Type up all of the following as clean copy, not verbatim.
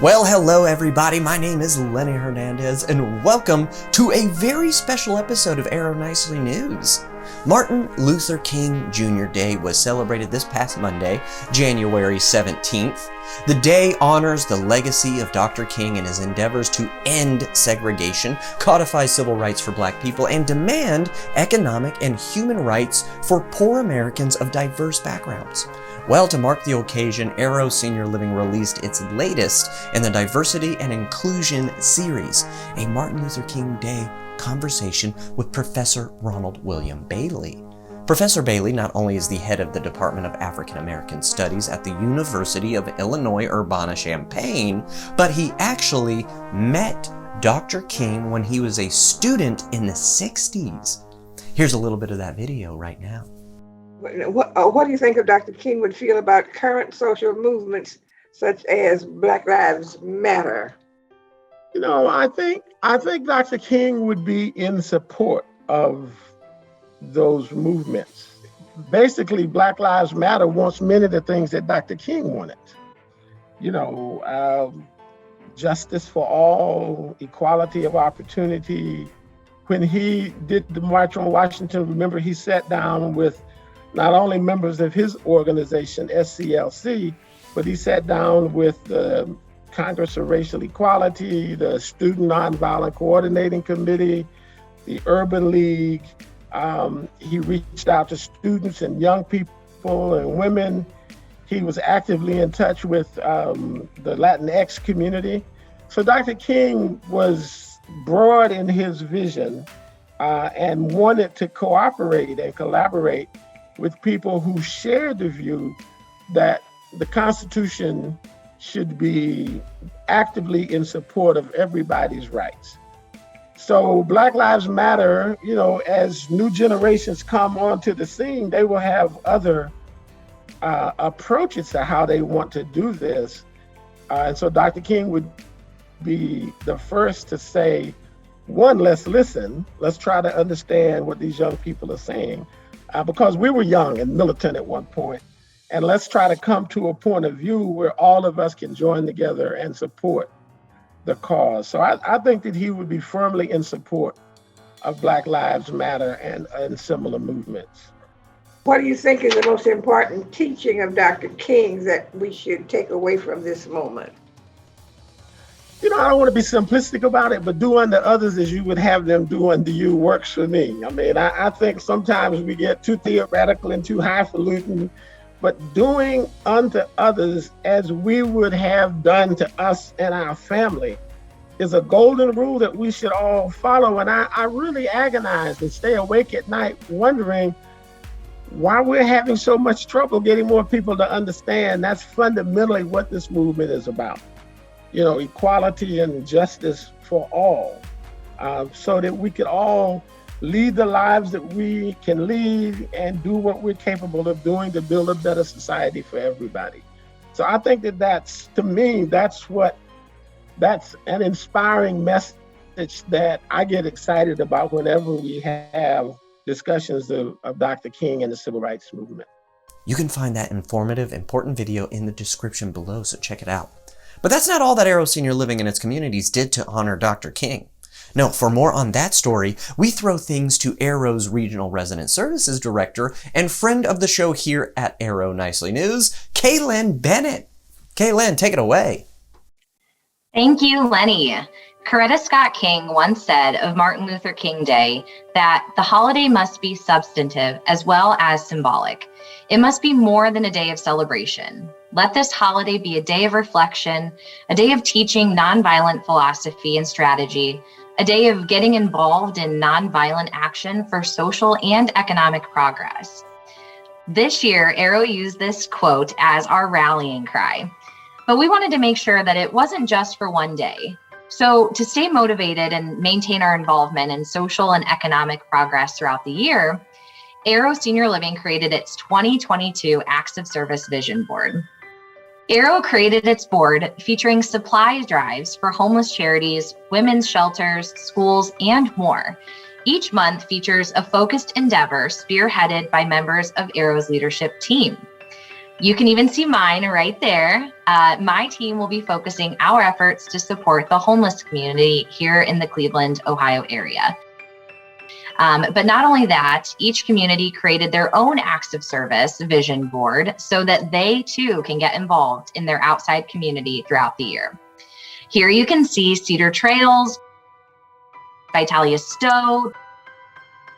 Well, hello everybody, my name is Lenny Hernandez and welcome to a very special episode of Arrow Nicely News. Martin Luther King Jr. Day was celebrated this past Monday, January 17th. The day honors the legacy of Dr. King and his endeavors to end segregation, codify civil rights for Black people, and demand economic and human rights for poor Americans of diverse backgrounds. Well, to mark the occasion, Arrow Senior Living released its latest in the Diversity and Inclusion series, a Martin Luther King Day conversation with Professor Ronald William Bailey. Professor Bailey not only is the head of the Department of African American Studies at the University of Illinois Urbana-Champaign, but he actually met Dr. King when he was a student in the 60s. Here's a little bit of that video right now. What do you think of Dr. King would feel about current social movements such as Black Lives Matter? You know, I think Dr. King would be in support of those movements. Basically, Black Lives Matter wants many of the things that Dr. King wanted. You know, justice for all, equality of opportunity. When he did the March on Washington, remember he sat down with not only members of his organization, SCLC, but he sat down with the Congress of Racial Equality, the Student Nonviolent Coordinating Committee, the Urban League. He reached out to students and young people and women. He was actively in touch with the Latinx community. So Dr. King was broad in his vision and wanted to cooperate and collaborate with people who shared the view that the Constitution should be actively in support of everybody's rights. So Black Lives Matter, you know, as new generations come onto the scene, they will have other approaches to how they want to do this. And so Dr. King would be the first to say, one, let's listen. Let's try to understand what these young people are saying. Because we were young and militant at one point, and let's try to come to a point of view where all of us can join together and support the cause. So I think that he would be firmly in support of Black Lives Matter and similar movements. What do you think is the most important teaching of Dr. King that we should take away from this moment? You know, I don't want to be simplistic about it, but do unto others as you would have them do unto you works for me. I mean, I think sometimes we get too theoretical and too highfalutin, but doing unto others as we would have done to us and our family is a golden rule that we should all follow. And I really agonize and stay awake at night wondering why we're having so much trouble getting more people to understand that's fundamentally what this movement is about. You know, equality and justice for all, so that we could all lead the lives that we can lead and do what we're capable of doing to build a better society for everybody. So I think that's an inspiring message that I get excited about whenever we have discussions of Dr. King and the civil rights movement. You can find that informative, important video in the description below, so check it out. But that's not all that Arrow Senior Living and its communities did to honor Dr. King. No, for more on that story, we throw things to Arrow's Regional Resident Services Director and friend of the show here at Arrow Nicely News, Kaylin Bennett. Kaylin, take it away. Thank you, Lenny. Coretta Scott King once said of Martin Luther King Day that the holiday must be substantive as well as symbolic. It must be more than a day of celebration. Let this holiday be a day of reflection, a day of teaching nonviolent philosophy and strategy, a day of getting involved in nonviolent action for social and economic progress. This year, Arrow used this quote as our rallying cry, but we wanted to make sure that it wasn't just for one day. So to stay motivated and maintain our involvement in social and economic progress throughout the year, Arrow Senior Living created its 2022 Acts of Service Vision Board. Arrow created its board featuring supply drives for homeless charities, women's shelters, schools, and more. Each month features a focused endeavor spearheaded by members of Arrow's leadership team. You can even see mine right there. My team will be focusing our efforts to support the homeless community here in the Cleveland, Ohio area. But not only that, each community created their own acts of service vision board so that they too can get involved in their outside community throughout the year. Here you can see Cedar Trails, Vitalia Stowe,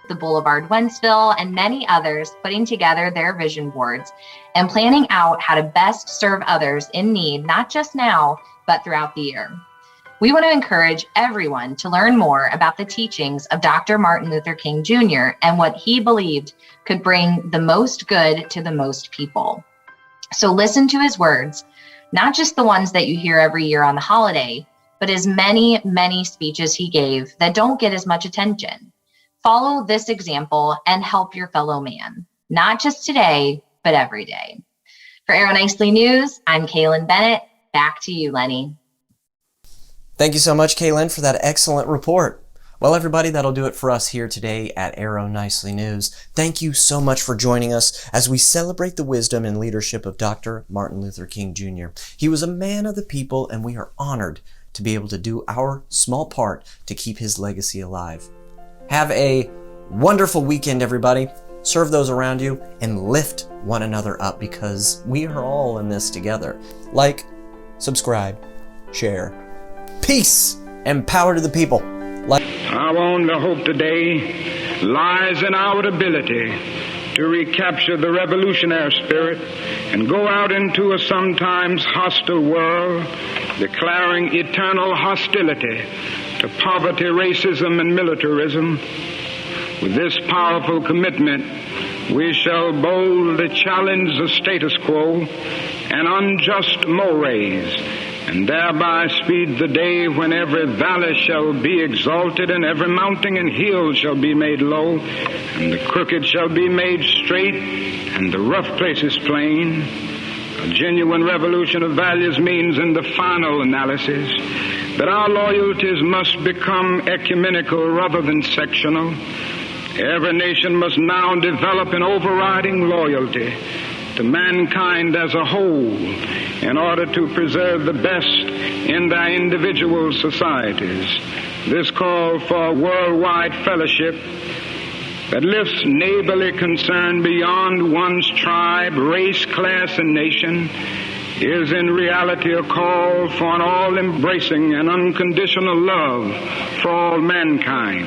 the Boulevard Wentzville, and many others putting together their vision boards and planning out how to best serve others in need, not just now, but throughout the year. We want to encourage everyone to learn more about the teachings of Dr. Martin Luther King Jr. and what he believed could bring the most good to the most people. So listen to his words, not just the ones that you hear every year on the holiday, but his many, many speeches he gave that don't get as much attention. Follow this example and help your fellow man, not just today, but every day. For Arrow Nicely News, I'm Kaylin Bennett. Back to you, Lenny. Thank you so much, Kaylin, for that excellent report. Well, everybody, that'll do it for us here today at Arrow Nicely News. Thank you so much for joining us as we celebrate the wisdom and leadership of Dr. Martin Luther King Jr. He was a man of the people, and we are honored to be able to do our small part to keep his legacy alive. Have a wonderful weekend, everybody. Serve those around you and lift one another up because we are all in this together. Like, subscribe, share. Peace and power to the people. Our only hope today lies in our ability to recapture the revolutionary spirit and go out into a sometimes hostile world, declaring eternal hostility to poverty, racism, and militarism. With this powerful commitment, we shall boldly challenge the status quo and unjust mores, and thereby speed the day when every valley shall be exalted and every mountain and hill shall be made low, and the crooked shall be made straight and the rough places plain. A genuine revolution of values means, in the final analysis, that our loyalties must become ecumenical rather than sectional. Every nation must now develop an overriding loyalty to mankind as a whole in order to preserve the best in their individual societies. This call for worldwide fellowship that lifts neighborly concern beyond one's tribe, race, class, and nation is in reality a call for an all-embracing and unconditional love for all mankind.